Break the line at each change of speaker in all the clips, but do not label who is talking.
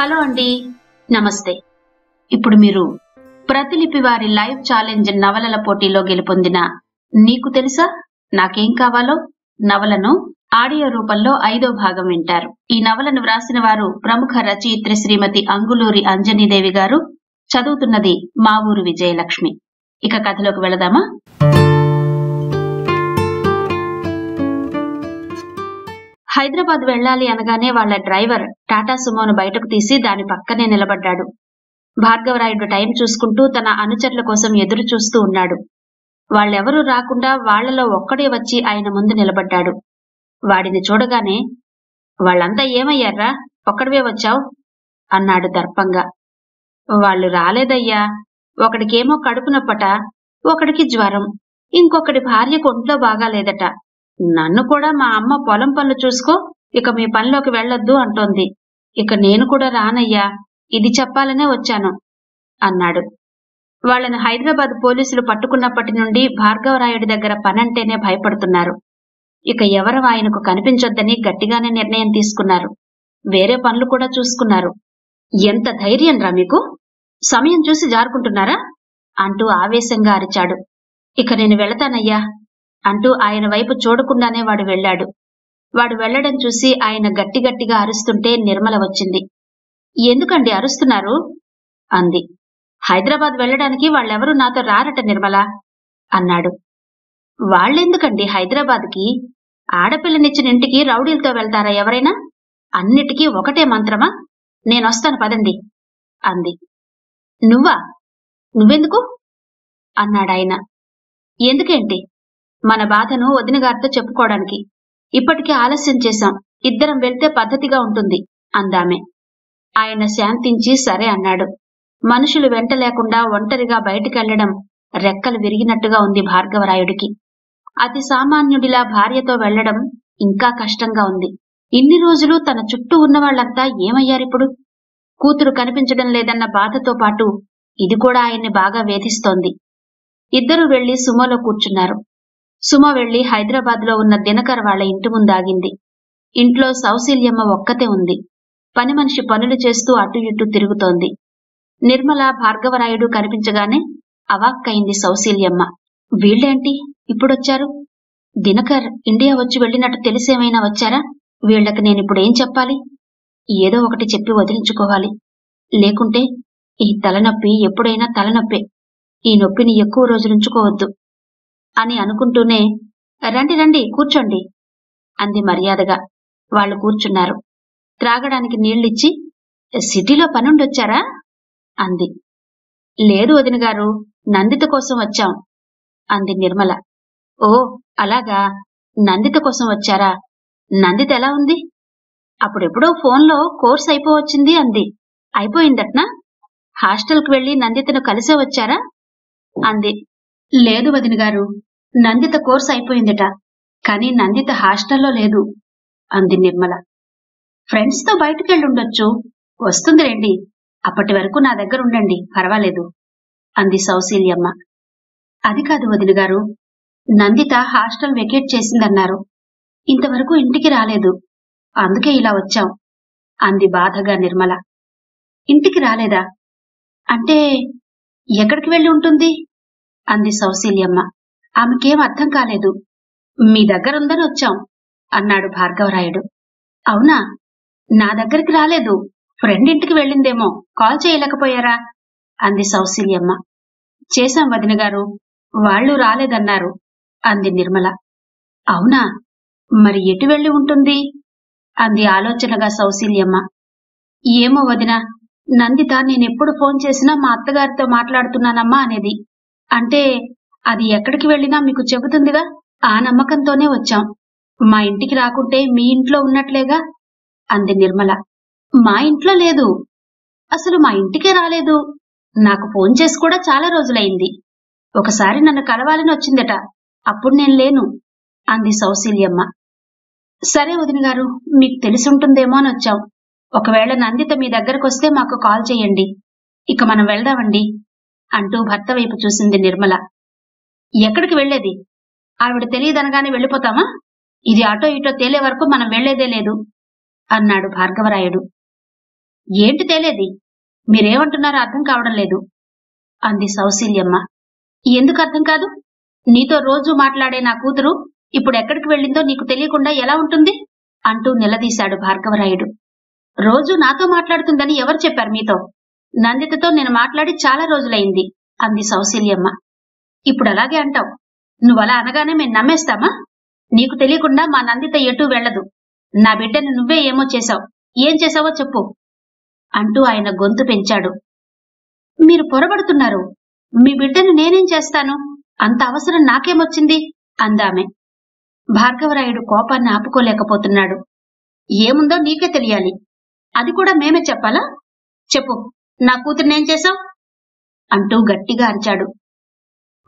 Hello అండి, నమస్తే. ఇప్పుడు మీరు ప్రతిలిపి వారి లైవ్ ఛాలెంజ్ నవలల పోటీలో గెలుపొందిన నీకు తెలుసా నాకేం కావాలో నవలను ఆడియో రూపంలో 5వ భాగం వింటారు. ఈ నవలను వ్రాసిన వారు ప్రముఖ రచయిత్రి శ్రీమతి అంగులూరి అంజనీదేవి గారు. చదువుతున్నది మా ఊరు విజయలక్ష్మి. ఇక కథలోకి వెళదామా? హైదరాబాద్ వెళ్ళాలి అనగానే వాళ్ల డ్రైవర్ టాటా సుమోను బయటకు తీసి దాని పక్కనే నిలబడ్డాడు. భార్గవరాయుడు టైం చూసుకుంటూ తన అనుచరుల కోసం ఎదురు చూస్తూ ఉన్నాడు. వాళ్ళెవరూ రాకుండా వాళ్లలో ఒక్కడే వచ్చి ఆయన ముందు నిలబడ్డాడు. వాడిని చూడగానే, వాళ్ళంతా ఏమయ్యారా, ఒక్కడివే వచ్చావు అన్నాడు దర్పంగా. వాళ్ళు రాలేదయ్యా, ఒకడికేమో కడుపు నొప్పట, ఒకడికి జ్వరం, ఇంకొకడి భార్యకు ఒంట్లో బాగాలేదట. నన్ను కూడా మా అమ్మ పొలం పనులు చూసుకో, ఇక మీ పనిలోకి వెళ్ళొద్దు అంటోంది. ఇక నేను కూడా రానయ్యా, ఇది చెప్పాలనే వచ్చాను అన్నాడు. వాళ్లను హైదరాబాద్ పోలీసులు పట్టుకున్నప్పటి నుండి భార్గవరాయుడి దగ్గర పనంటేనే భయపడుతున్నారు. ఇక ఎవరు ఆయనకు కనిపించొద్దని గట్టిగానే నిర్ణయం తీసుకున్నారు. వేరే పనులు కూడా చూసుకున్నారు. ఎంత ధైర్యం రా మీకు, సమయం చూసి జారుకుంటున్నారా అంటూ ఆవేశంగా అరిచాడు. ఇక నేను వెళతానయ్యా అంటూ ఆయన వైపు చూడకుండానే వాడు వెళ్లాడు. వాడు వెళ్లడం చూసి ఆయన గట్టిగట్టిగా అరుస్తుంటే నిర్మల వచ్చింది. ఎందుకండి అరుస్తున్నారు అంది. హైదరాబాద్ వెళ్లడానికి వాళ్ళెవరూ నాతో రారట నిర్మల అన్నాడు. వాళ్ళెందుకండి హైదరాబాద్కి? ఆడపిల్లనిచ్చిన ఇంటికి రౌడీలతో వెళ్తారా ఎవరైనా? అన్నిటికీ ఒకటే మంత్రమా? నేనొస్తాను పదండి అంది. నువ్వెందుకు అన్నాడాయన. ఎందుకేంటి? మన బాధను వదినగారితో చెప్పుకోవడానికి. ఇప్పటికే ఆలస్యం చేశాం, ఇద్దరం వెళ్తే పద్ధతిగా ఉంటుంది అందామె. ఆయన శాంతించి సరే అన్నాడు. మనుషులు వెంట లేకుండా ఒంటరిగా బయటికెళ్లడం రెక్కలు విరిగినట్టుగా ఉంది భార్గవరాయుడికి. అతి సామాన్యుడిలా భార్యతో వెళ్లడం ఇంకా కష్టంగా ఉంది. ఇన్ని రోజులు తన చుట్టూ ఉన్నవాళ్లంతా ఏమయ్యారిప్పుడు? కూతురు కనిపించడం లేదన్న బాధతో పాటు ఇది కూడా ఆయన్ని బాగా వేధిస్తోంది. ఇద్దరూ వెళ్లి సుమోలో కూర్చున్నారు. సుమ వెళ్లి హైదరాబాద్లో ఉన్న దినకర్ వాళ్ల ఇంటి ముందాగింది. ఇంట్లో సౌశీల్యమ్మ ఒక్కతే ఉంది. పని మనిషి పనులు చేస్తూ అటు ఇటు తిరుగుతోంది. నిర్మల భార్గవరాయుడు కనిపించగానే అవాక్కయింది సౌశీల్యమ్మ. వీళ్ళేంటి ఇప్పుడొచ్చారు? దినకర్ ఇండియా వచ్చి వెళ్లినట్టు తెలిసేమైనా వచ్చారా? వీళ్లకి నేనిప్పుడేం చెప్పాలి? ఏదో ఒకటి చెప్పి వదిలించుకోవాలి. లేకుంటే ఈ తలనొప్పి ఎప్పుడైనా తలనొప్పే. ఈ నొప్పిని ఎక్కువ రోజులుంచుకోవద్దు అని అనుకుంటూనే, రండి రండి కూర్చోండి అంది మర్యాదగా. వాళ్లు కూర్చున్నారు. త్రాగడానికి నీళ్లిచ్చి, సిటీలో పనుండొచ్చారా అంది. లేదు వదినగారు, నందిత కోసం వచ్చాం అంది నిర్మల. ఓ అలాగా, నందిత కోసం వచ్చారా? నందిత ఎలా ఉంది? అప్పుడెప్పుడో ఫోన్లో కోర్స్ అయిపోవచ్చింది అంది. అయిపోయిందట్నా? హాస్టల్కి వెళ్లి నందితను కలిసే వచ్చారా అంది. లేదు వదినగారు, నందిత కోర్స్ అయిపోయిందట, కానీ నందిత హాస్టల్లో లేదు అంది నిర్మల. ఫ్రెండ్స్ తో బయటకెళ్ళుండొచ్చు, వస్తుంది రండి, అప్పటి వరకు నా దగ్గర ఉండండి, పర్వాలేదు అంది సౌశీల్యమ్మ. అది కాదు వదినగారు, నందిత హాస్టల్ వెకేట్ చేసిందన్నారు. ఇంతవరకు ఇంటికి రాలేదు, అందుకే ఇలా వచ్చాం అంది బాధగా నిర్మల. ఇంటికి రాలేదా? అంటే ఎక్కడికి వెళ్లి ఉంటుంది అంది సౌశీల్యమ్మ. ఆమెకేం అర్థం కాలేదు. మీ దగ్గరుందని వచ్చాం అన్నాడు భార్గవరాయుడు. అవునా? నా దగ్గరికి రాలేదు, ఫ్రెండ్ ఇంటికి వెళ్ళిందేమో, కాల్ చేయలేకపోయారా అంది సౌశీల్యమ్మ. చేశాం వదినగారు, వాళ్ళు రాలేదన్నారు అంది నిర్మల. అవునా? మరి ఎటు వెళ్లి ఉంటుంది అంది ఆలోచనగా సౌశీల్యమ్మ. ఏమో వదిన, నందిత నేనెప్పుడు ఫోన్ చేసినా మా అత్తగారితో మాట్లాడుతున్నానమ్మా అనేది. అంటే అది ఎక్కడికి వెళ్ళినా మీకు చెబుతుందిగా, ఆ నమ్మకంతోనే వచ్చాం. మా ఇంటికి రాకుంటే మీ ఇంట్లో ఉన్నట్లేగా అంది నిర్మల. మా ఇంట్లో లేదు, అసలు మా ఇంటికే రాలేదు. నాకు ఫోన్ చేసి కూడా చాలా రోజులైంది. ఒకసారి నన్ను కలవాలని వచ్చిందట, అప్పుడు నేను లేను అంది సౌశీల్యమ్మ. సరే వదినగారు, మీకు తెలిసుంటుందేమో అని వచ్చాం. ఒకవేళ నందిత మీ దగ్గరకొస్తే మాకు కాల్ చేయండి. ఇక మనం వెళ్దామండి అంటూ భర్త వైపు చూసింది నిర్మల. ఎక్కడికి వెళ్లేది? ఆవిడ తెలియదనగానే వెళ్ళిపోతామా? ఇది అటో ఇటో తేలే వరకు మనం వెళ్లేదే లేదు అన్నాడు భార్గవరాయుడు. ఏంటి తేలేది? మీరేమంటున్నారో అర్థం కావడం లేదు అంది సౌశీల్యమ్మ. ఎందుకు అర్థం కాదు? నీతో రోజూ మాట్లాడే నా కూతురు ఇప్పుడు ఎక్కడికి వెళ్ళిందో నీకు తెలియకుండా ఎలా ఉంటుంది అంటూ నిలదీశాడు భార్గవరాయుడు. రోజూ నాతో మాట్లాడుతుందని ఎవరు చెప్పారు మీతో? నందితతో నేను మాట్లాడి చాలా రోజులైంది అంది సౌశీల్యమ్మ. ఇప్పుడు అలాగే అంటావు. నువ్వలా అనగానే మేము నమ్మేస్తామా? నీకు తెలియకుండా మా నందిత ఎటూ వెళ్ళదు. నా బిడ్డను నువ్వే ఏమో చేశావు. ఏం చేశావో చెప్పు అంటూ ఆయన గొంతు పెంచాడు. మీరు పొరబడుతున్నారు. మీ బిడ్డను నేనేం చేస్తాను? అంత అవసరం నాకేమొచ్చింది అందామె. భార్గవరాయుడు కోపాన్ని ఆపుకోలేకపోతున్నాడు. ఏముందో నీకే తెలియాలి. అది కూడా మేమే చెప్పాలా? చెప్పు, నా కూతుర్నేం చేశావు అంటూ గట్టిగా అరిచాడు.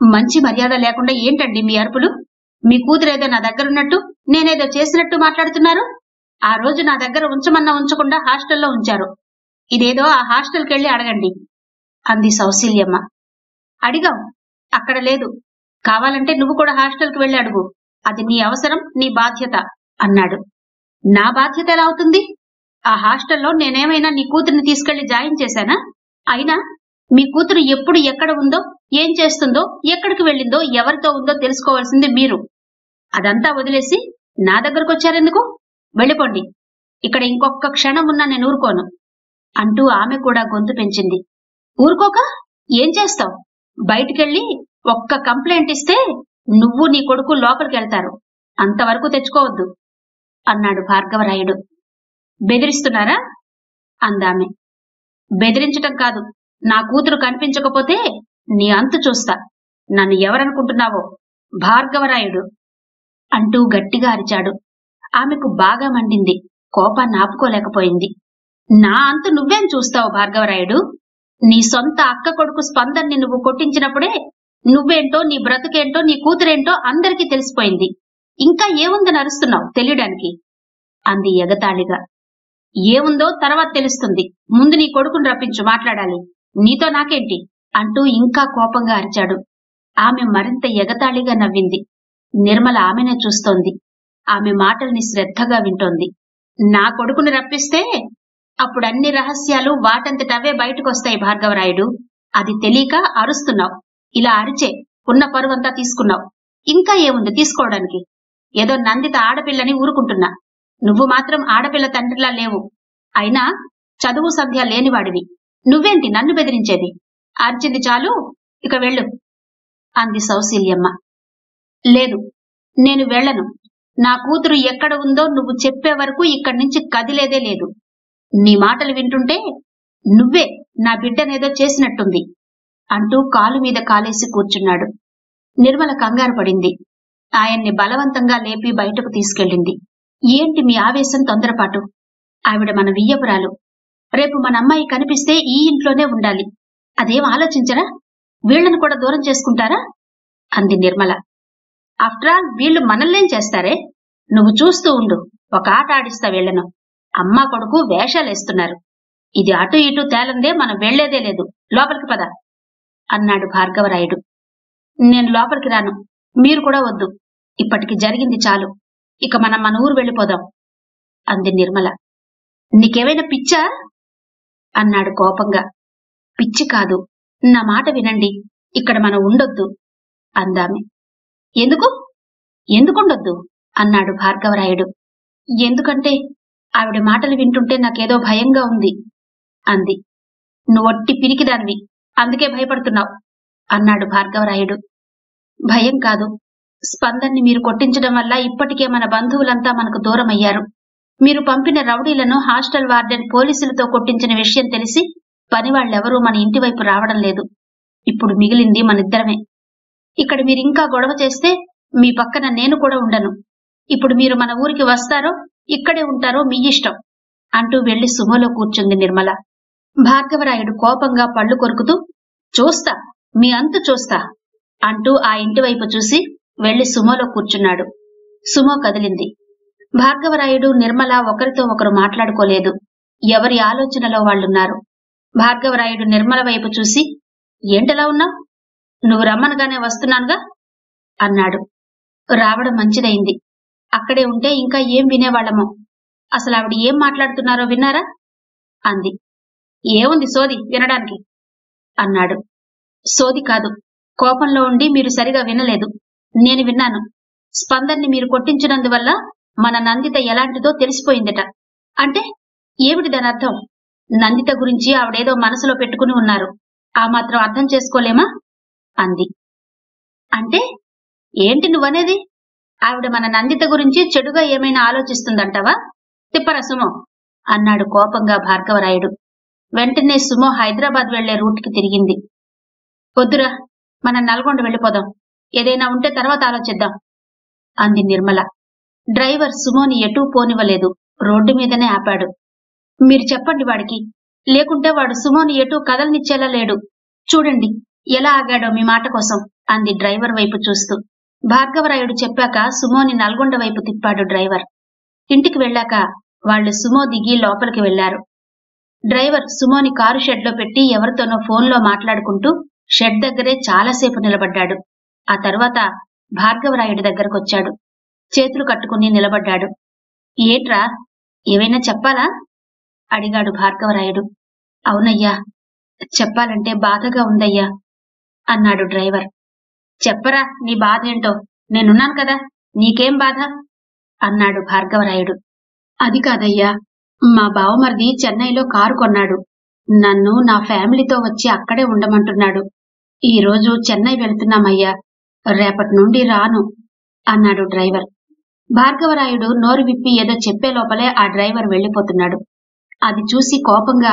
మంచి మర్యాద లేకుండా ఏంటండి మీ అరుపులు? మీ కూతురేదో నా దగ్గరున్నట్టు నేనేదో చేసినట్టు మాట్లాడుతున్నారు. ఆ రోజు నా దగ్గర ఉంచమన్నా ఉంచకుండా హాస్టల్లో ఉంచారు. ఇదేదో ఆ హాస్టల్కెళ్ళి అడగండి అంది సౌశీల్యమ్మ. అడిగాం, అక్కడ లేదు. కావాలంటే నువ్వు కూడా హాస్టల్కి వెళ్ళి అడుగు. అది నీ అవసరం, నీ బాధ్యత అన్నాడు. నా బాధ్యత ఎలా అవుతుంది? ఆ హాస్టల్లో నేనేమైనా నీ కూతుర్ని తీసుకెళ్లి జాయిన్ చేశానా? అయినా మీ కూతురు ఎప్పుడు ఎక్కడ ఉందో, ఏం చేస్తుందో, ఎక్కడికి వెళ్ళిందో, ఎవరితో ఉందో తెలుసుకోవాల్సింది మీరు. అదంతా వదిలేసి నా దగ్గరకొచ్చారెందుకు? వెళ్ళిపోండి. ఇక్కడ ఇంకొక్క క్షణం ఉన్నా నేను ఊరుకోను అంటూ ఆమె కూడా గొంతు పెంచింది. ఊరుకోక ఏం చేస్తావు? బయటికెళ్ళి ఒక్క కంప్లైంట్ ఇస్తే నువ్వు నీ కొడుకు లోపలికెళ్తారు. అంతవరకు తెచ్చుకోవద్దు అన్నాడు భార్గవరాయుడు. బెదిరిస్తున్నారా అందామె. బెదిరించటం కాదు, నా కూతురు కనిపించకపోతే నీ అంతు చూస్తా. నన్ను ఎవరనుకుంటున్నావో? భార్గవరాయుడు అంటూ గట్టిగా అరిచాడు. ఆమెకు బాగా మండింది. కోపాన్ని ఆపుకోలేకపోయింది. నా అంతు నువ్వేం చూస్తావు భార్గవరాయుడు? నీ సొంత అక్క కొడుకు స్పందన్ని నువ్వు కొట్టించినప్పుడే నువ్వేంటో, నీ బ్రతుకేంటో, నీ కూతురేంటో అందరికీ తెలిసిపోయింది. ఇంకా ఏముందని అరుస్తున్నావు తెలియడానికి అంది ఎగతాళిగా. ఏముందో తర్వాత తెలుస్తుంది. ముందు నీ కొడుకుని రప్పించు, మాట్లాడాలి. నీతో నాకేంటి అంటూ ఇంకా కోపంగా అరిచాడు. ఆమె మరింత ఎగతాళిగా నవ్వింది. నిర్మల ఆమెనే చూస్తోంది. ఆమె మాటల్ని శ్రద్ధగా వింటోంది. నా కొడుకుని రప్పిస్తే అప్పుడు అన్ని రహస్యాలు వాటంతటవే బయటకొస్తాయి భార్గవరాయుడు. అది తెలియక అరుస్తున్నావు. ఇలా అరిచే ఉన్న పరువంతా తీసుకున్నావు. ఇంకా ఏముంది తీసుకోవడానికి? ఏదో నందిత ఆడపిల్లని ఊరుకుంటున్నా. నువ్వు మాత్రం ఆడపిల్ల తండ్రిలా లేవు. అయినా చదువు సంధ్య లేనివాడివి. నువ్వేంటి నన్ను బెదిరించేది? అర్చింది చాలు, ఇక వెళ్ళు అంది సౌశీల్యమ్మ. లేదు, నేను వెళ్ళను. నా కూతురు ఎక్కడ ఉందో నువ్వు చెప్పే వరకు ఇక్కడి నుంచి కదిలేదే లేదు. నీ మాటలు వింటుంటే నువ్వే నా బిడ్డనేదో చేసినట్టుంది అంటూ కాలు మీద కాలేసి కూర్చున్నాడు. నిర్మల కంగారు పడింది. ఆయన్ని బలవంతంగా లేపి బయటకు తీసుకెళ్ళింది. ఏంటి మీ ఆవేశం, తొందరపాటు? ఆవిడ మన వియ్యపురాలు. రేపు మన అమ్మాయి కనిపిస్తే ఈ ఇంట్లోనే ఉండాలి. అదేం ఆలోచించరా? వీళ్లను కూడా దూరం చేసుకుంటారా అంది నిర్మల. ఆఫ్టర్ ఆల్ వీళ్లు మనల్నేం చేస్తారే? నువ్వు చూస్తూ ఉండు, ఒక ఆట ఆడిస్తా వీళ్లను. అమ్మా కొడుకు వేషాలేస్తున్నారు. ఇది అటు ఇటు తేలందే మనం వెళ్లేదే లేదు. లోపలికి పద అన్నాడు భార్గవరాయుడు. నేను లోపలికి రాను. మీరు కూడా వద్దు. ఇప్పటికి జరిగింది చాలు. ఇక మనం మన ఊరు వెళ్ళిపోదాం అంది నిర్మల. నీకేమైనా పిచ్చా అన్నాడు కోపంగా. పిచ్చి కాదు, నా మాట వినండి. ఇక్కడ మనం ఉండొద్దు అందామె. ఎందుకు? ఎందుకుండొద్దు అన్నాడు భార్గవరాయుడు. ఎందుకంటే ఆవిడ మాటలు వింటుంటే నాకేదో భయంగా ఉంది అంది. నువ్వొట్టి పిరికిదానివి, అందుకే భయపడుతున్నావు అన్నాడు భార్గవరాయుడు. భయం కాదు, స్పందన్ని మీరు కొట్టించడం వల్ల ఇప్పటికే మన బంధువులంతా మనకు దూరమయ్యారు. మీరు పంపిన రౌడీలను హాస్టల్ వార్డెన్ పోలీసులతో కొట్టించిన విషయం తెలిసి పనివాళ్లెవరూ మన ఇంటి వైపు రావడం లేదు. ఇప్పుడు మిగిలింది మనిద్దరమే. ఇక్కడ మీరింకా గొడవ చేస్తే మీ పక్కన నేను కూడా ఉండను. ఇప్పుడు మీరు మన ఊరికి వస్తారో ఇక్కడే ఉంటారో మీ ఇష్టం అంటూ వెళ్లి సుమోలో కూర్చుంది నిర్మల. భార్గవరాయుడు కోపంగా పళ్ళు కొరుకుతూ, చూస్తా, మీ అంతు చూస్తా అంటూ ఆ ఇంటి వైపు చూసి వెళ్లి సుమోలో కూర్చున్నాడు. సుమో కదిలింది. భార్గవరాయుడు, నిర్మల ఒకరితో ఒకరు మాట్లాడుకోలేదు. ఎవరి ఆలోచనలో వాళ్లున్నారు. భార్గవరాయుడు నిర్మల వైపు చూసి, ఏంటలా ఉన్నావు? నువ్వు రమ్మనగానే వస్తున్నానుగా అన్నాడు. రావడం మంచిదైంది. అక్కడే ఉంటే ఇంకా ఏం వినేవాళ్లమో. అసలు ఆవిడ ఏం మాట్లాడుతున్నారో విన్నారా అంది. ఏముంది సోది వినడానికి అన్నాడు. సోది కాదు, కోపంలో ఉండి మీరు సరిగా వినలేదు. నేను విన్నాను. స్పందన్ని మీరు కొట్టించినందువల్ల మన నందిత ఎలాంటిదో తెలిసిపోయిందట. అంటే ఏమిటి దాని అర్థం? నందిత గురించి ఆవిడేదో మనసులో పెట్టుకుని ఉన్నారు. ఆ మాత్రం అర్థం చేసుకోలేమా అంది. అంటే ఏంటి నువ్వనేది? ఆవిడ మన నందిత గురించి చెడుగా ఏమైనా ఆలోచిస్తుందంటావా? తిప్పరా సుమో అన్నాడు కోపంగా భార్గవరాయుడు. వెంటనే సుమో హైదరాబాద్ వెళ్లే రూట్కి తిరిగింది. వద్దురా, మనం నల్గొండ వెళ్ళిపోదాం. ఏదైనా ఉంటే తర్వాత ఆలోచిద్దాం అంది నిర్మల. డ్రైవర్ సుమోని ఎటూ పోనివ్వలేదు. రోడ్డు మీదనే ఆపాడు. మీరు చెప్పండి వాడికి, లేకుంటే వాడు సుమోని ఎటూ కదలనిచ్చేలా లేడు. చూడండి ఎలా ఆగాడో మీ మాట కోసం అంది డ్రైవర్ వైపు చూస్తూ. భార్గవరాయుడు చెప్పాక సుమోని నల్గొండ వైపు తిప్పాడు డ్రైవర్. ఇంటికి వెళ్ళాక వాళ్లు సుమో దిగి లోపలికి వెళ్లారు. డ్రైవర్ సుమోని కారు షెడ్ లో పెట్టి ఎవరితోనో ఫోన్లో మాట్లాడుకుంటూ షెడ్ దగ్గరే చాలాసేపు నిలబడ్డాడు. ఆ తర్వాత భార్గవరాయుడి దగ్గరకొచ్చాడు. చేతులు కట్టుకుని నిలబడ్డాడు. ఏంట్రా, ఏవైనా చెప్పాలా అడిగాడు భార్గవరాయుడు. అవునయ్యా, చెప్పాలంటే బాధగా ఉందయ్యా అన్నాడు డ్రైవర్. చెప్పరా నీ బాధ ఏంటో, నేనున్నాను కదా, నీకేం బాధ అన్నాడు భార్గవరాయుడు. అది కాదయ్యా, మా బావమరిది చెన్నైలో కారు కొన్నాడు. నన్ను నా ఫ్యామిలీతో వచ్చి అక్కడే ఉండమంటున్నాడు. ఈ రోజు చెన్నై వెళ్తున్నామయ్యా, రేపటి నుండి రాను అన్నాడు డ్రైవర్. భార్గవరాయుడు నోరు విప్పి ఏదో చెప్పే లోపలే ఆ డ్రైవర్ వెళ్లిపోతున్నాడు. అది చూసి కోపంగా,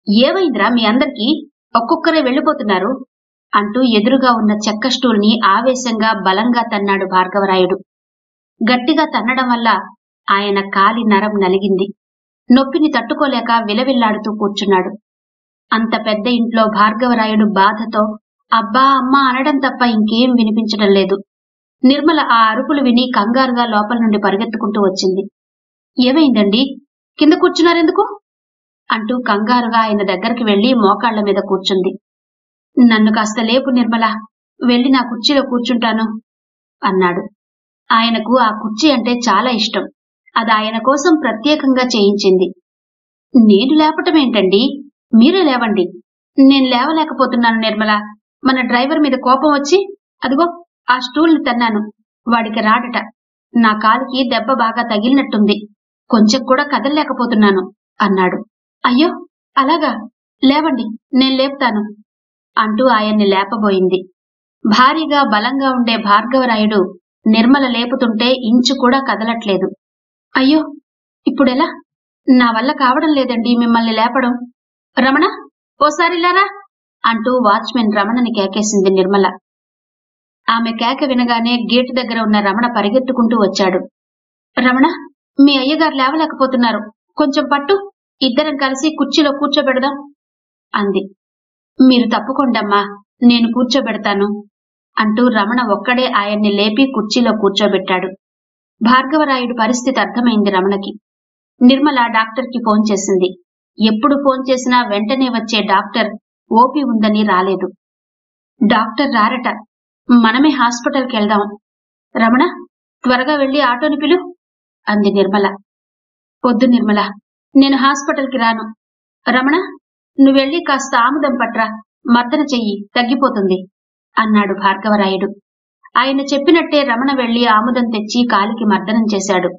ఏమైందిరా మీ అందరికీ, ఒక్కొక్కరే వెళ్లిపోతున్నారు అంటూ ఎదురుగా ఉన్న చెక్క స్టూల్ని ఆవేశంగా బలంగా తన్నాడు భార్గవరాయుడు. గట్టిగా తన్నడం వల్ల ఆయన కాలి నరం నలిగింది. నొప్పిని తట్టుకోలేక విలవిల్లాడుతూ కూర్చున్నాడు. అంత పెద్ద ఇంట్లో భార్గవరాయుడు బాధతో అబ్బా అమ్మా అనడం తప్ప ఇంకేం వినిపించడం లేదు. నిర్మల ఆ అరుపులు విని కంగారుగా లోపల నుండి పరిగెత్తుకుంటూ వచ్చింది. ఏమైందండి, కింద కూర్చున్నారెందుకు అంటూ కంగారుగా ఆయన దగ్గరికి వెళ్లి మోకాళ్ల మీద కూర్చుంది. నన్ను కాస్త లేపు నిర్మల, వెళ్లి నా కుర్చీలో కూర్చుంటాను అన్నాడు. ఆయనకు ఆ కుర్చీ అంటే చాలా ఇష్టం. అది ఆయన కోసం ప్రత్యేకంగా చేయించింది. నేను లేపటమేంటండి, మీరే లేవండి. నేను లేవలేకపోతున్నాను నిర్మల. మన డ్రైవర్ మీద కోపం వచ్చి అదిగో ఆ స్టూల్ని తన్నాను. వాడికి రాడట. నా కాలికి దెబ్బ బాగా తగిలినట్టుంది. కొంచెం కూడా కదలలేకపోతున్నాను అన్నాడు. అయ్యో అలాగా, లేవండి, నేను లేపుతాను అంటూ ఆయన్ని లేపబోయింది. భారీగా బలంగా ఉండే భార్గవరాయుడు నిర్మల లేపుతుంటే ఇంచు కూడా కదలట్లేదు. అయ్యో ఇప్పుడెలా, నా వల్ల కావడం లేదండి మిమ్మల్ని లేపడం. రమణ, ఓసారిలారా అంటూ వాచ్మెన్ రమణని కేకేసింది నిర్మల. ఆమె కేక వినగానే గేటు దగ్గర ఉన్న రమణ పరిగెత్తుకుంటూ వచ్చాడు. రమణ, మీ అయ్యగారు లేవలేకపోతున్నారు, కొంచెం పట్టు, ఇద్దరం కలిసి కుర్చీలో కూర్చోబెడదాం అంది. మీరు తప్పుకోండమ్మా, నేను కూర్చోబెడతాను అంటూ రమణ ఒక్కడే ఆయన్ని లేపి కుర్చీలో కూర్చోబెట్టాడు. భార్గవరాయుడు పరిస్థితి అర్థమైంది రమణకి. నిర్మల డాక్టర్కి ఫోన్ చేసింది. ఎప్పుడు ఫోన్ చేసినా వెంటనే వచ్చే డాక్టర్ ఓపీ ఉందని రాలేదు. డాక్టర్ రారట, మనమే హాస్పిటల్కి వెళ్దాం. రమణ, త్వరగా వెళ్లి ఆటోని పిలు అంది నిర్మల. వద్దు నిర్మల, నేను హాస్పిటల్కి రాను. రమణ, నువ్వెళ్ళి కాస్త ఆముదం పట్రా, మర్దన చెయ్యి, తగ్గిపోతుంది అన్నాడు భార్గవరాయుడు. ఆయన చెప్పినట్టే రమణ వెళ్లి ఆముదం తెచ్చి కాలికి మర్దనం చేశాడు.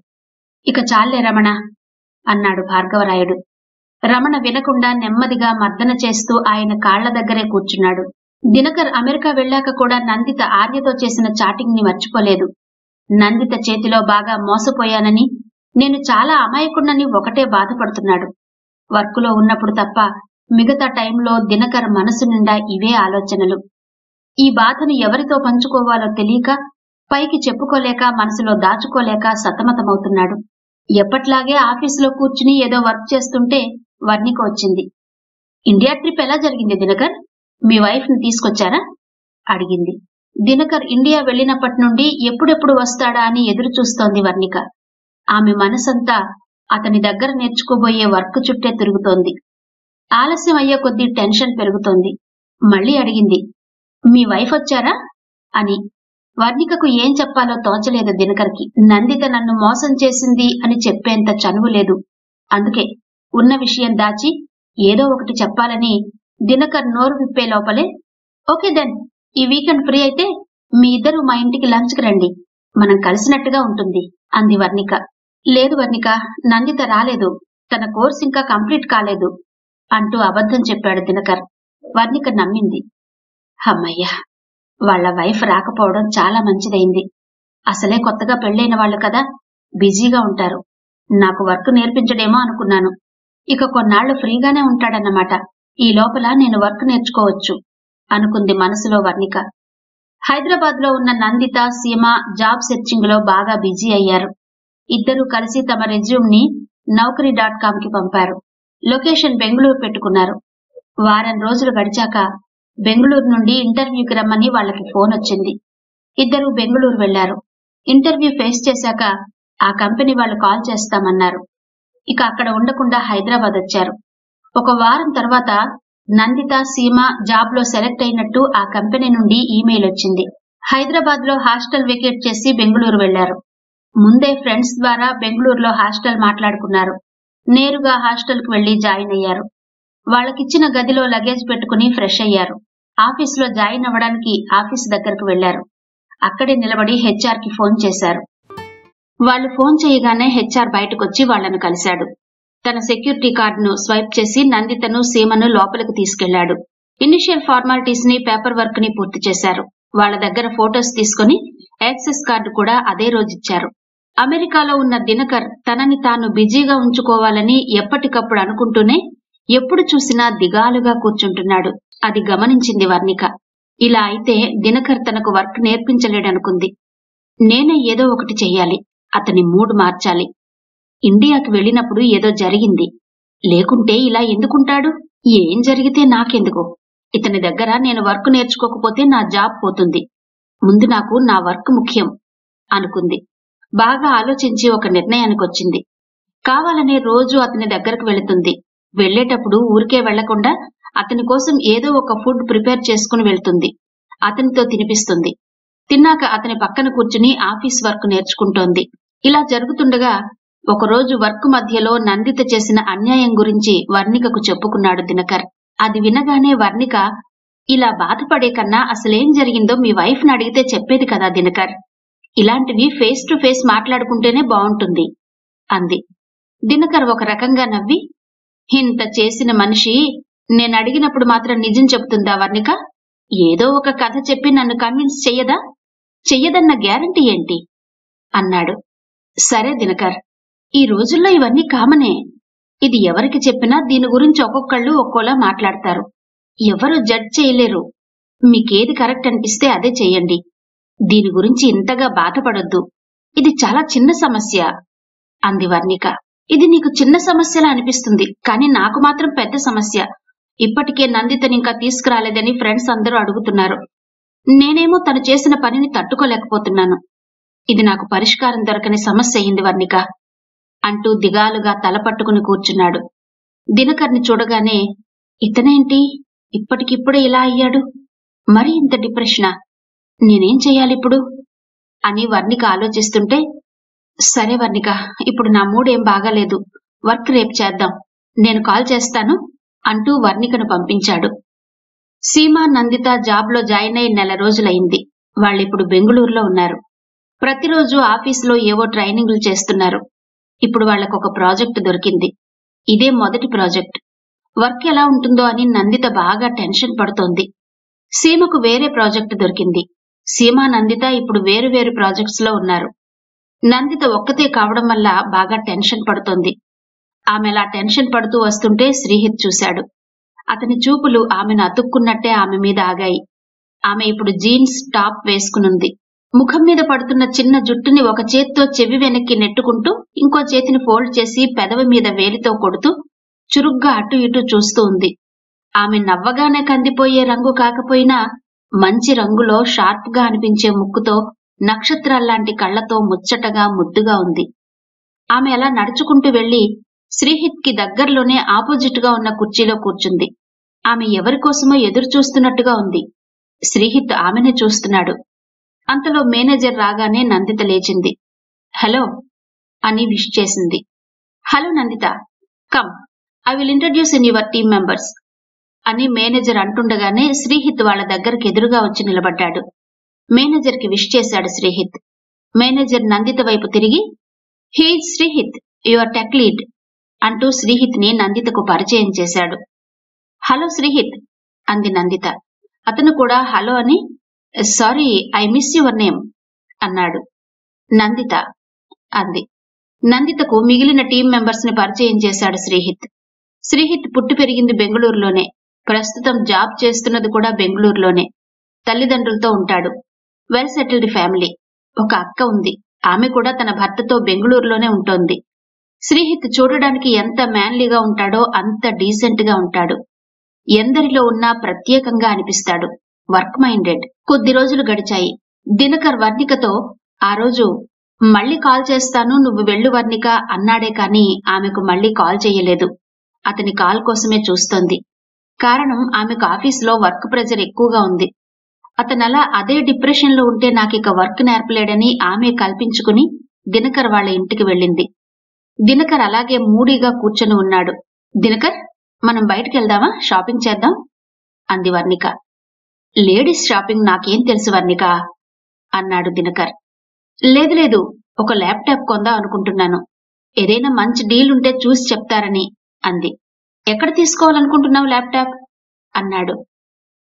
ఇక చాలే రమణ అన్నాడు భార్గవరాయుడు. రమణ వినకుండా నెమ్మదిగా మర్దన చేస్తూ ఆయన కాళ్ల దగ్గరే కూర్చున్నాడు. దినకర్ అమెరికా వెళ్లాక కూడా నందిత ఆర్యతో చేసిన చాటింగ్ ని మర్చిపోలేదు. నందిత చేతిలో బాగా మోసపోయానని, నేను చాలా అమాయకుణ్ణని ఒకటే బాధపడుతున్నాడు. వర్కులో ఉన్నప్పుడు తప్ప మిగతా టైంలో దినకర్ మనసు నిండా ఇవే ఆలోచనలు. ఈ బాధను ఎవరితో పంచుకోవాలో తెలియక, పైకి చెప్పుకోలేక, మనసులో దాచుకోలేక సతమతమవుతున్నాడు. ఎప్పట్లాగే ఆఫీసులో కూర్చుని ఏదో వర్క్ చేస్తుంటే వర్ణిక వచ్చింది. ఇండియా ట్రిప్ ఎలా జరిగింది దినకర్, మీ వైఫ్ ని తీసుకొచ్చారా అడిగింది. దినకర్ ఇండియా వెళ్లినప్పటి నుండి ఎప్పుడెప్పుడు వస్తాడా అని ఎదురు చూస్తోంది వర్ణిక. ఆమె మనసంతా అతని దగ్గర నేర్చుకోబోయే వర్క్ చుట్టే తిరుగుతోంది. ఆలస్యం అయ్యే కొద్దీ టెన్షన్ పెరుగుతోంది. మళ్లీ అడిగింది, మీ వైఫ్ వచ్చారా అని. వర్ణికకు ఏం చెప్పాలో తోచలేదు దినకర్కి. నందిత నన్ను మోసం చేసింది అని చెప్పేంత చనువు లేదు. అందుకే ఉన్న విషయం దాచి ఏదో ఒకటి చెప్పాలని దినకర్ నోరు విప్పే లోపలే, ఓకే దెన్, ఈ వీకెండ్ ఫ్రీ అయితే మీ ఇద్దరు మా ఇంటికి లంచ్కి రండి, మనం కలిసినట్టుగా ఉంటుంది అంది వర్ణిక. లేదు వర్ణిక, నందిత రాలేదు, తన కోర్స్ ఇంకా కంప్లీట్ కాలేదు అంటూ అబద్ధం చెప్పాడు దినకర్. వర్ణిక నమ్మింది. అమ్మయ్యా, వాళ్ల వైఫ్ రాకపోవడం చాలా మంచిదైంది. అసలే కొత్తగా పెళ్లైన వాళ్ళు కదా, బిజీగా ఉంటారు. నాకు వర్క్ నేర్పించడేమో అనుకున్నాను. ఇక కొన్నాళ్లు ఫ్రీగానే ఉంటాడన్నమాట. ఈ లోపల నేను వర్క్ నేర్చుకోవచ్చు అనుకుంది మనసులో వర్ణిక. హైదరాబాద్ లో ఉన్న నందిత, సీమ జాబ్ సెర్చింగ్ లో బాగా బిజీ అయ్యారు. ఇద్దరూ కలిసి తమ రెజ్యూమ్ ని Naukri.com కి పంపారు. లొకేషన్ బెంగళూరు పెట్టుకున్నారు. వారం రోజులు గడిచాక బెంగళూరు నుండి ఇంటర్వ్యూకి రమ్మని వాళ్లకి ఫోన్ వచ్చింది. ఇద్దరూ బెంగళూరు వెళ్లారు. ఇంటర్వ్యూ ఫేస్ చేశాక ఆ కంపెనీ వాళ్ళు కాల్ చేస్తామన్నారు. ఇక అక్కడ ఉండకుండా హైదరాబాద్ వచ్చారు. ఒక వారం తర్వాత నందిత, సీమ జాబ్ లో సెలెక్ట్ అయినట్టు ఆ కంపెనీ నుండి ఈమెయిల్ వచ్చింది. హైదరాబాద్ లో హాస్టల్ వెకేట్ చేసి బెంగళూరు వెళ్లారు. ముందే ఫ్రెండ్స్ ద్వారా బెంగళూరులో హాస్టల్ మాట్లాడుకున్నారు. నేరుగా హాస్టల్ కు వెళ్లి జాయిన్ అయ్యారు. వాళ్ళకిచ్చిన గదిలో లగేజ్ పెట్టుకుని ఫ్రెష్ అయ్యారు. ఆఫీసులో జాయిన్ అవ్వడానికి ఆఫీస్ దగ్గరకు వెళ్లారు. అక్కడే నిలబడి హెచ్ఆర్ కి ఫోన్ చేశారు. వాళ్ళు ఫోన్ చేయగానే హెచ్ఆర్ బయటకొచ్చి వాళ్లను కలిశాడు. తన సెక్యూరిటీ కార్డును స్వైప్ చేసి నందితను, సీమను లోపలికి తీసుకెళ్లాడు. ఇనిషియల్ ఫార్మాలిటీస్ ని, పేపర్ వర్క్ ని పూర్తి చేశారు. వాళ్ల దగ్గర ఫోటోస్ తీసుకుని యాక్సెస్ కార్డు కూడా అదే రోజిచ్చారు. అమెరికాలో ఉన్న దినకర్ తనని తాను బిజీగా ఉంచుకోవాలని ఎప్పటికప్పుడు అనుకుంటూనే ఎప్పుడు చూసినా దిగాలుగా కూర్చుంటున్నాడు. అది గమనించింది వర్ణిక. ఇలా అయితే దినకర్ తనకు వర్క్ నేర్పించలేడనుకుంది. నేనే ఏదో ఒకటి చెయ్యాలి, అతని మూడ్ మార్చాలి. ఇండియాకి వెళ్ళినప్పుడు ఏదో జరిగింది, లేకుంటే ఇలా ఎందుకుంటాడు? ఏం జరిగితే నాకెందుకు? ఇతని దగ్గర నేను వర్క్ నేర్చుకోకపోతే నా జాబ్ పోతుంది. ముందు నాకు నా వర్క్ ముఖ్యం అనుకుంది. బాగా ఆలోచించి ఒక నిర్ణయానికొచ్చింది. కావాలనే రోజు అతని దగ్గరకు వెళుతుంది. వెళ్లేటప్పుడు ఊరికే వెళ్లకుండా అతని కోసం ఏదో ఒక ఫుడ్ ప్రిపేర్ చేసుకుని వెళ్తుంది. అతనితో తినిపిస్తుంది. తిన్నాక అతని పక్కన కూర్చుని ఆఫీస్ వర్క్ నేర్చుకుంటోంది. ఇలా జరుగుతుండగా ఒకరోజు వర్క్ మధ్యలో నందిత చేసిన అన్యాయం గురించి వర్ణికకు చెప్పుకున్నాడు దినకర్. అది వినగానే వర్ణిక, ఇలా బాధపడే కన్నా అసలేం జరిగిందో మీ వైఫ్ ని అడిగితే చెప్పేది కదా దినకర్, ఇలాంటివి ఫేస్ టు ఫేస్ మాట్లాడుకుంటేనే బావుంటుంది అంది. దినకర్ ఒక రకంగా నవ్వి, ఇంత చేసిన మనిషి నేనడిగినప్పుడు మాత్రం నిజం చెబుతుందా వర్ణిక? ఏదో ఒక కథ చెప్పి నన్ను కన్విన్స్ చెయ్యదా? చెయ్యదన్న గ్యారంటీ ఏంటి అన్నాడు. సరే దినకర్, ఈ రోజుల్లో ఇవన్నీ కామనే. ఇది ఎవరికి చెప్పినా దీని గురించి ఒక్కొక్కళ్ళు ఒక్కోలా మాట్లాడతారు. ఎవరు జడ్జ్ చేయలేరు. మీకేది కరెక్ట్ అనిపిస్తే అదే చెయ్యండి. దీని గురించి ఇంతగా బాధపడొద్దు. ఇది చాలా చిన్న సమస్య అంది వర్ణిక. ఇది నీకు చిన్న సమస్యలా అనిపిస్తుంది, కానీ నాకు మాత్రం పెద్ద సమస్య. ఇప్పటికే నందితని ఇంకా తీసుకురాలేదని ఫ్రెండ్స్ అందరూ అడుగుతున్నారు. నేనేమో తను చేసిన పనిని తట్టుకోలేకపోతున్నాను. ఇది నాకు పరిష్కారం దొరకని సమస్య అయింది వర్ణిక అంటూ దిగాలుగా తలపట్టుకుని కూర్చున్నాడు. దినకర్ని చూడగానే, ఇతనేంటి ఇప్పటికిప్పుడే ఇలా అయ్యాడు? మరి ఇంత డిప్రెషనా? నేనేం చెయ్యాలిప్పుడు అని వర్ణిక ఆలోచిస్తుంటే, సరే వర్ణిక, ఇప్పుడు నా మూడేం బాగాలేదు, వర్క్ రేపు చేద్దాం, నేను కాల్ చేస్తాను అంటూ వర్ణికను పంపించాడు. సీమ, నందిత జాబ్ లో జాయిన్ అయి నెల రోజులైంది. వాళ్ళిప్పుడు బెంగుళూరులో ఉన్నారు. ప్రతిరోజు ఆఫీసులో ఏవో ట్రైనింగ్లు చేస్తున్నారు. ఇప్పుడు వాళ్లకొక ప్రాజెక్టు దొరికింది. ఇదే మొదటి ప్రాజెక్ట్. వర్క్ ఎలా ఉంటుందో అని నందిత బాగా టెన్షన్ పడుతోంది. సీమకు వేరే ప్రాజెక్టు దొరికింది. సీమ, నందిత ఇప్పుడు వేరు వేరు ప్రాజెక్ట్స్ లో ఉన్నారు. నందిత ఒక్కతే కావడం వల్ల బాగా టెన్షన్ పడుతోంది. ఆమె అలా టెన్షన్ పడుతూ వస్తుంటే శ్రీహిత్ చూశాడు. అతని చూపులు ఆమెను అతుక్కున్నట్టే ఆమె మీద ఆగాయి. ఆమె ఇప్పుడు జీన్స్ టాప్ వేసుకునుంది. ముఖం మీద పడుతున్న చిన్న జుట్టుని ఒక చేత్తో చెవి వెనక్కి నెట్టుకుంటూ ఇంకో చేతిని ఫోల్డ్ చేసి పెదవి మీద వేలితో కొడుతూ చురుగ్గా అటు ఇటు చూస్తూ ఉంది. ఆమె నవ్వగానే కందిపోయే రంగు కాకపోయినా మంచి రంగులో షార్ప్ గా అనిపించే ముక్కుతో, నక్షత్రాల్లాంటి కళ్లతో ముచ్చటగా ముద్దుగా ఉంది. ఆమె అలా నడుచుకుంటూ వెళ్లి శ్రీహిత్ కి దగ్గరలోనే ఆపోజిట్ గా ఉన్న కుర్చీలో కూర్చుంది. ఆమె ఎవరికోసమో ఎదురు చూస్తున్నట్టుగా ఉంది. శ్రీహిత్ ఆమెనే చూస్తున్నాడు. అంతలో మేనేజర్ రాగానే నందిత లేచింది. హలో అని విష్ చేసింది. Hello Nanditha, come, I will introduce in your team members అని మేనేజర్ అంటుండగానే శ్రీహిత్ వాళ్ళ దగ్గరికి ఎదురుగా వచ్చి నిలబడ్డాడు. మేనేజర్ కి విష్ చేశాడు శ్రీహిత్. మేనేజర్ నందిత వైపు తిరిగి, హీఈ్ శ్రీహిత్, యువర్ టెక్ లీడ్ అంటూ శ్రీహిత్ ని నందితకు పరిచయం చేశాడు. హలో శ్రీహిత్ అంది నందిత. అతను కూడా హలో అని, sorry I miss your name అన్నాడు. నందిత అంది. నందితకు మిగిలిన టీం మెంబర్స్ ని పరిచయం చేశాడు శ్రీహిత్. శ్రీహిత్ పుట్టి పెరిగింది బెంగళూరులోనే. ప్రస్తుతం జాబ్ చేస్తున్నది కూడా బెంగళూరులోనే. తల్లిదండ్రులతో ఉంటాడు. Well settled family. ఒక అక్క ఉంది. ఆమె కూడా తన భర్తతో బెంగళూరులోనే ఉంటోంది. శ్రీహిత్ చూడడానికి ఎంత మ్యాన్లీగా ఉంటాడో అంత డీసెంట్ గా ఉంటాడు. ఎందరిలో ఉన్నా ప్రత్యేకంగా అనిపిస్తాడు. Work minded. కొద్ది రోజులు గడిచాయి. దినకర్ వర్ణికతో ఆ రోజు మళ్ళీ కాల్ చేస్తాను, నువ్వు వెళ్ళు వర్ణిక అన్నాడే కాని ఆమెకు మళ్ళీ కాల్ చెయ్యలేదు. అతని కాల్ కోసమే చూస్తోంది. కారణం, ఆమెకు ఆఫీసులో వర్క్ ప్రెజర్ ఎక్కువగా ఉంది. అతనలా అదే డిప్రెషన్ లో ఉంటే నాకిక వర్క్ నేర్పలేడని ఆమె కల్పించుకుని దినకర్ వాళ్ళ ఇంటికి వెళ్ళింది. దినకర్ అలాగే మూడీగా కూర్చొని ఉన్నాడు. దినకర్, మనం బయటికెళ్దామా, షాపింగ్ చేద్దాం అంది వర్ణిక. లేడీస్ షాపింగ్ నాకేం తెలుసు వర్ణిక అన్నాడు దినకర్. లేదు లేదు, ఒక ల్యాప్టాప్ కొందాం అనుకుంటున్నాను. ఏదైనా మంచి డీల్ ఉంటే చూసి చెప్తారని అంది. ఎక్కడ తీసుకోవాలనుకుంటున్నావు ల్యాప్టాప్ అన్నాడు.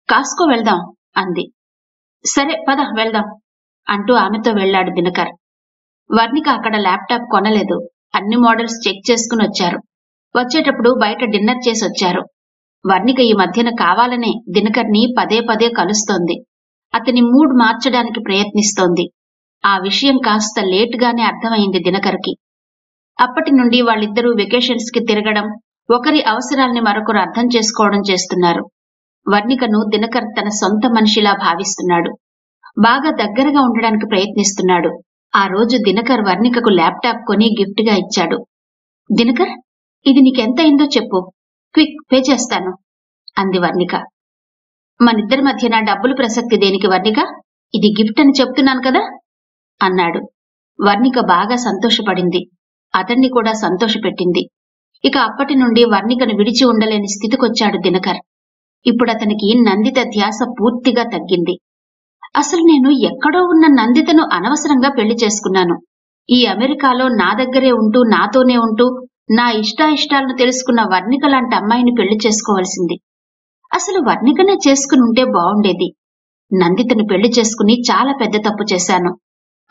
కాస్కో వెళ్దాం అంది. సరే పద వెళ్దాం అంటూ ఆమెతో వెళ్లాడు దినకర్. వర్ణిక అక్కడ ల్యాప్టాప్ కొనలేదు. అన్ని మోడల్స్ చెక్ చేసుకుని వచ్చారు. వచ్చేటప్పుడు బయట డిన్నర్ చేసి వచ్చారు. వర్ణిక ఈ మధ్యన కావాలనే దినకర్ని పదే పదే కలుస్తోంది. అతని మూడ్ మార్చడానికి ప్రయత్నిస్తోంది. ఆ విషయం కాస్త లేటుగానే అర్థమైంది దినకర్కి. అప్పటి నుండి వాళ్ళిద్దరూ వెకేషన్స్ కి తిరగడం, ఒకరి అవసరాల్ని మరొకరు అర్థం చేసుకోవడం చేస్తున్నారు. వర్ణికను దినకర్ తన సొంత మనిషిలా భావిస్తున్నాడు. బాగా దగ్గరగా ఉండడానికి ప్రయత్నిస్తున్నాడు. ఆ రోజు దినకర్ వర్ణికకు ల్యాప్టాప్ కొని గిఫ్ట్ గా ఇచ్చాడు. దినకర్, ఇది నీకెంత అయిందో చెప్పు, క్విక్ పే చేస్తాను అంది వర్ణిక. మనిద్దరి మధ్యన డబ్బులు ప్రసక్తి దేనికి వర్ణిక, ఇది గిఫ్ట్ అని చెప్తున్నాను కదా అన్నాడు. వర్ణిక బాగా సంతోషపడింది. అతన్ని కూడా సంతోషపెట్టింది. ఇక అప్పటి నుండి వర్ణికను విడిచి ఉండలేని స్థితికొచ్చాడు దినకర్. ఇప్పుడతనికి నందిత ధ్యాస పూర్తిగా తగ్గింది. అసలు నేను ఎక్కడో ఉన్న నందితను అనవసరంగా పెళ్లి చేసుకున్నాను. ఈ అమెరికాలో నా దగ్గరే ఉంటూ నాతోనే ఉంటూ నా ఇష్టాయిష్టాలను తెలుసుకున్న వర్ణిక లాంటి అమ్మాయిని పెళ్లి చేసుకోవాల్సింది. అసలు వర్ణికనే చేసుకుని ఉంటే బావుండేది. నందితను పెళ్లి చేసుకుని చాలా పెద్ద తప్పు చేశాను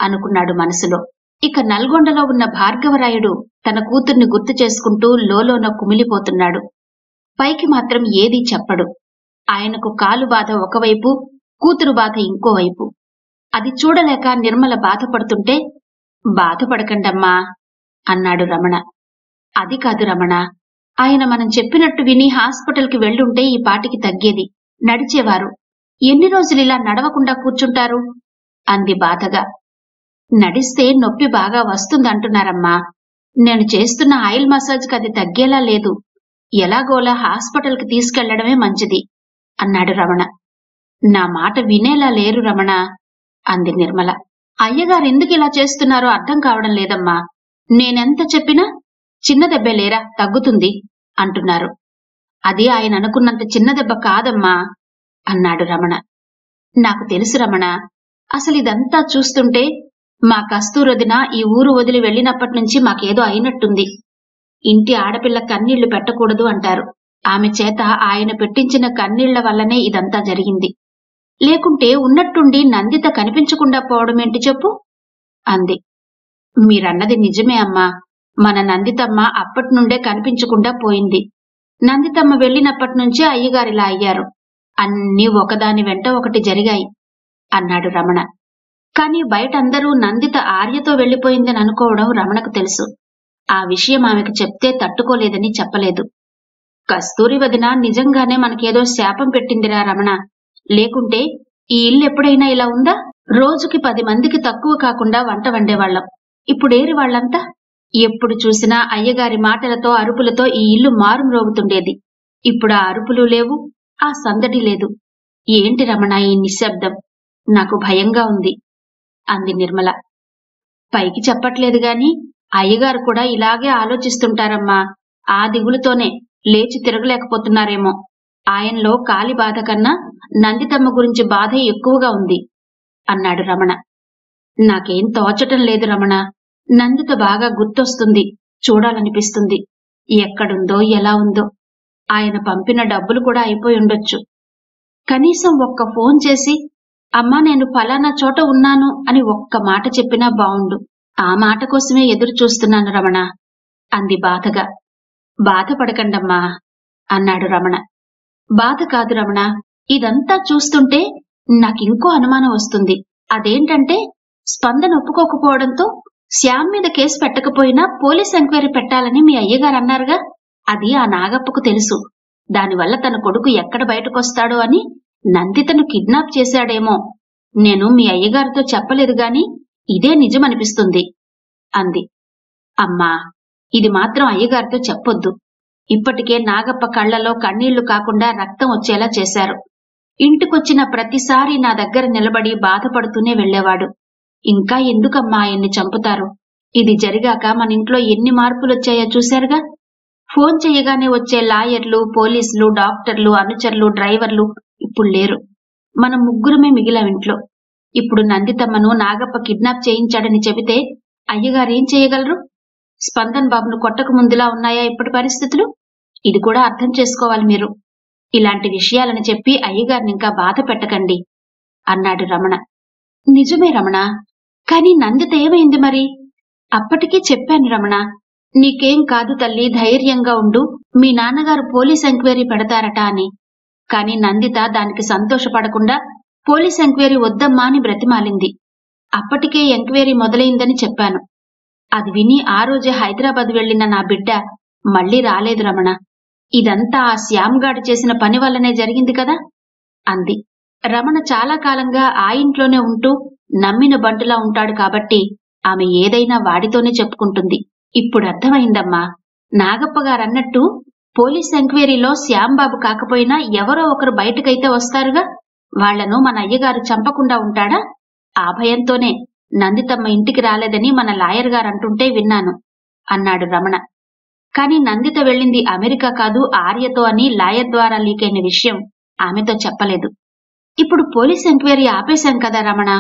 అనుకున్నాడు మనసులో. ఇక నల్గొండలో ఉన్న భార్గవరాయుడు తన కూతుర్ని గుర్తు చేసుకుంటూ లోలోన కుమిలిపోతున్నాడు. పైకి మాత్రం ఏదీ చెప్పడు. ఆయనకు కాలు బాధ ఒకవైపు, కూతురు బాధ ఇంకోవైపు. అది చూడలేక నిర్మల బాధపడుతుంటే, బాధపడకండమ్మా అన్నాడు రమణ. అది కాదు రమణ, ఆయన మనం చెప్పినట్టు విని హాస్పిటల్కి వెళ్ళుంటే ఈ పాటికి తగ్గేది, నడిచేవారు. ఎన్ని రోజులిలా నడవకుండా కూర్చుంటారు అంది బాధగా. నడిస్తే నొప్పి బాగా వస్తుందంటున్నారమ్మా. నేను చేస్తున్న ఆయిల్ మసాజ్కి అది తగ్గేలా లేదు. ఎలాగోలా హాస్పిటల్కి తీసుకెళ్లడమే మంచిది అన్నాడు రమణ. నా మాట వినేలా లేరు రమణ అంది నిర్మల. అయ్యగారు ఎందుకు ఇలా చేస్తున్నారో అర్థం కావడం లేదమ్మా. నేనెంత చెప్పినా చిన్న దెబ్బే లేరా, తగ్గుతుంది అంటున్నారు. అది ఆయన అనుకున్నంత చిన్న దెబ్బ కాదమ్మా అన్నాడు రమణ. నాకు తెలుసు రమణ. అసలు ఇదంతా చూస్తుంటే మా కస్తూరొదిన ఈ ఊరు వదిలి వెళ్ళినప్పటి నుంచి మాకేదో అయినట్టుంది. ఇంటి ఆడపిల్ల కన్నీళ్లు పెట్టకూడదు అంటారు. ఆమె చేత ఆయన పెట్టించిన కన్నీళ్ల వల్లనే ఇదంతా జరిగింది. లేకుంటే ఉన్నట్టుండి నందిత కనిపించకుండా పోవడమేంటి చెప్పు అంది. మీరన్నది నిజమే అమ్మా. మన నందితమ్మ అప్పటి నుండే కనిపించకుండా పోయింది. నందితమ్మ వెళ్ళినప్పటి నుంచే అయ్యగారిలా అయ్యారు. అన్నీ ఒకదాని వెంట ఒకటి జరిగాయి అన్నాడు రమణ. కాని బయటందరూ నందిత ఆర్యతో వెళ్లిపోయిందని అనుకోవడం రమణకు తెలుసు. ఆ విషయం ఆమెకు చెప్తే తట్టుకోలేదని చెప్పలేదు. కస్తూరి వదిన నిజంగానే మనకేదో శాపం పెట్టిందిరా రమణ. లేకుంటే ఈ ఇల్లు ఎప్పుడైనా ఇలా ఉందా? రోజుకి 10 మందికి తక్కువ కాకుండా వంట వండేవాళ్లం. ఇప్పుడేరి వాళ్లంతా? ఎప్పుడు చూసినా అయ్యగారి మాటలతో అరుపులతో ఈ ఇల్లు మారుమ్రోగుతుండేది. ఇప్పుడు ఆ అరుపులు లేవు, ఆ సందడి లేదు. ఏంటి రమణ ఈ నిశ్శబ్దం? నాకు భయంగా ఉంది అంది నిర్మల. పైకి చెప్పట్లేదు గాని అయ్యగారు కూడా ఇలాగే ఆలోచిస్తుంటారమ్మా. ఆ దిగులుతోనే లేచి తిరగలేకపోతున్నారేమో. ఆయనలో కాలి బాధ కన్నా నందితమ్మ గురించి బాధే ఎక్కువగా ఉంది అన్నాడు రమణ. నాకేం తోచటం లేదు రమణ. నందిత బాగా గుర్తొస్తుంది, చూడాలనిపిస్తుంది. ఎక్కడుందో ఎలా ఉందో. ఆయన పంపిన డబ్బులు కూడా అయిపోయి ఉండొచ్చు. కనీసం ఒక్క ఫోన్ చేసి అమ్మా నేను ఫలానా చోట ఉన్నాను అని ఒక్క మాట చెప్పినా బావుండు. ఆ మాట కోసమే ఎదురు చూస్తున్నాను రమణ అంది బాధగా. బాధపడకండమ్మా అన్నాడు రమణ. బాధ కాదు రమణ, ఇదంతా చూస్తుంటే నాకింకో అనుమానం వస్తుంది. అదేంటంటే స్పందన ఒప్పుకోకపోవడంతో శ్యామ్ మీద కేసు పెట్టకపోయినా పోలీస్ ఎంక్వైరీ పెట్టాలని మీ అయ్యగారు అన్నారుగా. అది ఆ నాగప్పకు తెలుసు. దానివల్ల తన కొడుకు ఎక్కడ బయటకొస్తాడో అని నందితను కిడ్నాప్ చేశాడేమో. నేను మీ అయ్యగారితో చెప్పలేదు గాని ఇదే నిజమనిపిస్తుంది అంది. అమ్మా, ఇది మాత్రం అయ్యగారితో చెప్పొద్దు. ఇప్పటికే నాగప్ప కళ్లలో కన్నీళ్లు కాకుండా రక్తం వచ్చేలా చేశారు. ఇంటికొచ్చిన ప్రతిసారి నా దగ్గర నిలబడి బాధపడుతూనే వెళ్లేవాడు. ఇంకా ఎందుకమ్మా ఆయన్ని చంపుతారు? ఇది జరిగాక మన ఇంట్లో ఎన్ని మార్పులొచ్చాయో చూశారుగా. ఫోన్ చెయ్యగానే వచ్చే లాయర్లు, పోలీసులు, డాక్టర్లు, అనుచరులు, డ్రైవర్లు ఇప్పుడు లేరు. మనం ముగ్గురమే మిగిలాం ఇంట్లో. ఇప్పుడు నందితమ్మను నాగప్ప కిడ్నాప్ చేయించాడని చెబితే అయ్యగారేం చేయగలరు? స్పందన్ బాబును కొట్టక ముందులా ఉన్నాయా ఇప్పటి పరిస్థితులు? ఇది కూడా అర్థం చేసుకోవాలి మీరు. ఇలాంటి విషయాలని చెప్పి అయ్యగారిని ఇంకా బాధ పెట్టకండి అన్నాడు రమణ. నిజమే రమణ, కాని నందిత ఏమైంది మరి? అప్పటికీ చెప్పాను రమణ, నీకేం కాదు తల్లి, ధైర్యంగా ఉండు, మీ నాన్నగారు పోలీస్ ఎంక్వైరీ పెడతారట అని. కాని నందిత దానికి సంతోషపడకుండా పోలీస్ ఎంక్వైరీ వద్దమ్మా అని బ్రతిమాలింది. అప్పటికే ఎంక్వైరీ మొదలైందని చెప్పాను. అది విని ఆ రోజే హైదరాబాద్ వెళ్లిన నా బిడ్డ మళ్లీ రాలేదు రమణ. ఇదంతా ఆ శ్యామ్గాడు చేసిన పని వల్లనే జరిగింది కదా అంది. రమణ చాలా కాలంగా ఆ ఇంట్లోనే ఉంటూ నమ్మిన బంటులా ఉంటాడు కాబట్టి ఆమె ఏదైనా వాడితోనే చెప్పుకుంటుంది. ఇప్పుడు అర్థమైందమ్మా. నాగప్పగారన్నట్టు పోలీస్ ఎంక్వైరీలో శ్యాంబాబు కాకపోయినా ఎవరో ఒకరు బయటకైతే వస్తారుగా. వాళ్లను మన అయ్యగారు చంపకుండా ఉంటాడా? ఆ భయంతోనే నందితమ్మ ఇంటికి రాలేదని మన లాయర్ గారు అంటుంటే విన్నాను అన్నాడు రమణ. కాని నందిత వెళ్ళింది అమెరికా కాదు ఆర్యతో అని లాయర్ ద్వారా లీకైన విషయం ఆమెతో చెప్పలేదు. ఇప్పుడు పోలీస్ ఎంక్వైరీ ఆపేశాం కదా రమణ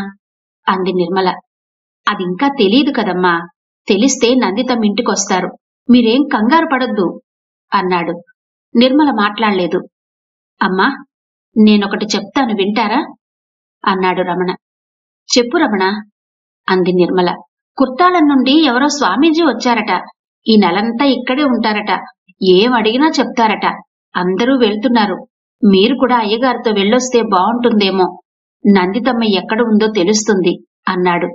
అంది నిర్మల. అదింకా తెలీదు కదమ్మా. తెలిస్తే నందితమ్మ ఇంటికొస్తారు. మీరేం కంగారు పడొద్దు అన్నాడు. నిర్మల మాట్లాడలేదు. అమ్మా, నేనొకటి చెప్తాను, వింటారా అన్నాడు రమణ. చెప్పు రమణ అంది నిర్మల. కుర్తాళం నుండి ఎవరో స్వామీజీ వచ్చారట. ఈ నెలంతా ఇక్కడే ఉంటారట. ఏం అడిగినా చెప్తారట. అందరూ వెళ్తున్నారు. మీరు కూడా అయ్యగారితో వెళ్ళొస్తే బావుంటుందేమో. నందితమ్మ ఎక్కడ ఉందో తెలుస్తుంది అన్నాడు.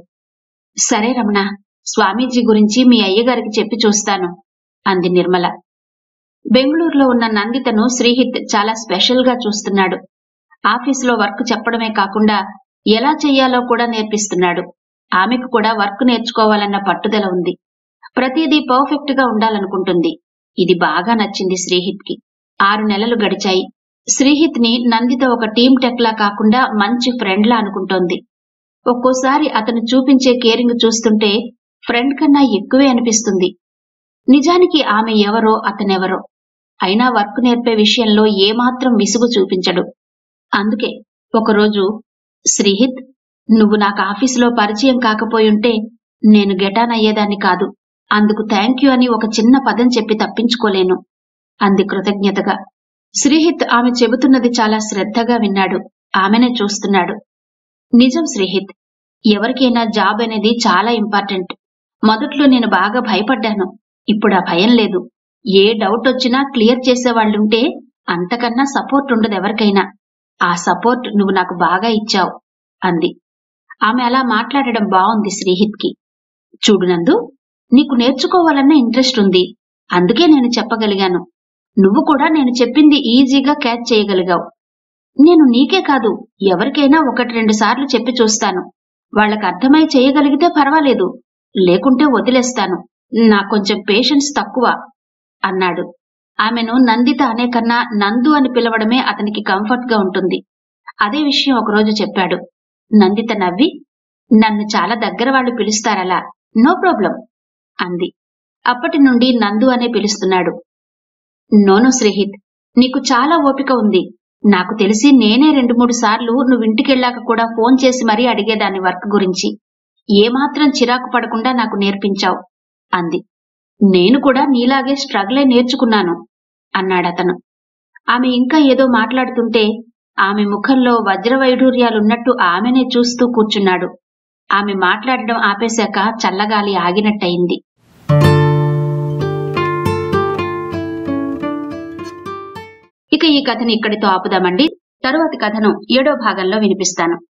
సరే రమణ, స్వామీజీ గురించి మీ అయ్యగారికి చెప్పి చూస్తాను అంది నిర్మల. బెంగళూరులో ఉన్న నందితను శ్రీహిత్ చాలా స్పెషల్ గా చూస్తున్నాడు. ఆఫీసులో వర్క్ చెప్పడమే కాకుండా ఎలా చెయ్యాలో కూడా నేర్పిస్తున్నాడు. ఆమెకు కూడా వర్క్ నేర్చుకోవాలన్న పట్టుదల ఉంది. ప్రతిదీ పర్ఫెక్ట్ గా ఉండాలనుకుంటుంది. ఇది బాగా నచ్చింది శ్రీహిత్ కి. 6 నెలలు గడిచాయి. శ్రీహిత్ ని నందిత ఒక టీమ్ టెక్ లా కాకుండా మంచి ఫ్రెండ్ లా అనుకుంటోంది. ఒక్కోసారి అతను చూపించే కేరింగ్ చూస్తుంటే ఫ్రెండ్ కన్నా ఎక్కువే అనిపిస్తుంది. నిజానికి ఆమె ఎవరో అతనెవరో. అయినా వర్క్ నేర్పే విషయంలో ఏమాత్రం విసుగు చూపించడు. అందుకే ఒకరోజు, శ్రీహిత్, నువ్వు నాకు ఆఫీసులో పరిచయం కాకపోయుంటే నేను గెటాన్ అయ్యేదాన్ని కాదు. అందుకు థ్యాంక్ యూ అని ఒక చిన్న పదం చెప్పి తప్పించుకోలేను అంది కృతజ్ఞతగా. శ్రీహిత్ ఆమె చెబుతున్నది చాలా శ్రద్ధగా విన్నాడు. ఆమెనే చూస్తున్నాడు. నిజం శ్రీహిత్, ఎవరికైనా జాబ్ అనేది చాలా ఇంపార్టెంట్. మొదట్లో నేను బాగా భయపడ్డాను. ఇప్పుడు ఆ భయం లేదు. ఏ డౌట్ వచ్చినా క్లియర్ చేసేవాళ్లుంటే అంతకన్నా సపోర్ట్ ఉండదు ఎవరికైనా. ఆ సపోర్ట్ నువ్వు నాకు బాగా ఇచ్చావు అంది. ఆమె అలా మాట్లాడడం బావుంది శ్రీహిత్ కి. చూడు నందు, నీకు నేర్చుకోవాలన్న ఇంట్రెస్ట్ ఉంది. అందుకే నేను చెప్పగలిగాను. నువ్వు కూడా నేను చెప్పింది ఈజీగా క్యాచ్ చేయగలిగావు. నేను నీకే కాదు, ఎవరికైనా 1-2 సార్లు చెప్పి చూస్తాను. వాళ్లకు అర్థమై చేయగలిగితే పర్వాలేదు, లేకుంటే వదిలేస్తాను. నాకొంచెం పేషెన్స్ తక్కువ అన్నాడు. ఆమెను నందిత అనే కన్నా నందు అని పిలవడమే అతనికి కంఫర్ట్ గా ఉంటుంది. అదే విషయం ఒకరోజు చెప్పాడు. నందిత నవ్వి, నన్ను చాలా దగ్గర వాళ్ళు పిలుస్తారలా, నో ప్రాబ్లం అంది. అప్పటి నుండి నందు అనే పిలుస్తున్నాడు. నోనో శ్రీహిత్, నీకు చాలా ఓపిక ఉంది. నాకు తెలిసి నేనే 2-3 సార్లు నువ్వింటికెళ్ళాక కూడా ఫోన్ చేసి మరీ అడిగేదాన్ని వర్క్ గురించి. ఏమాత్రం చిరాకు పడకుండా నాకు నేర్పించావు అంది. నేను కూడా నీలాగే స్ట్రగులే నేర్చుకున్నాను అన్నాడతను. ఆమె ఇంకా ఏదో మాట్లాడుతుంటే ఆమె ముఖంలో వజ్రవైఢూర్యాలున్నట్టు ఆమెనే చూస్తూ కూర్చున్నాడు. ఆమె మాట్లాడడం ఆపేశాక చల్లగాలి ఆగినట్టయింది. ఇక ఈ కథని ఇక్కడితో ఆపుదామండి. తరువాతి కథను 7వ భాగంలో వినిపిస్తాను.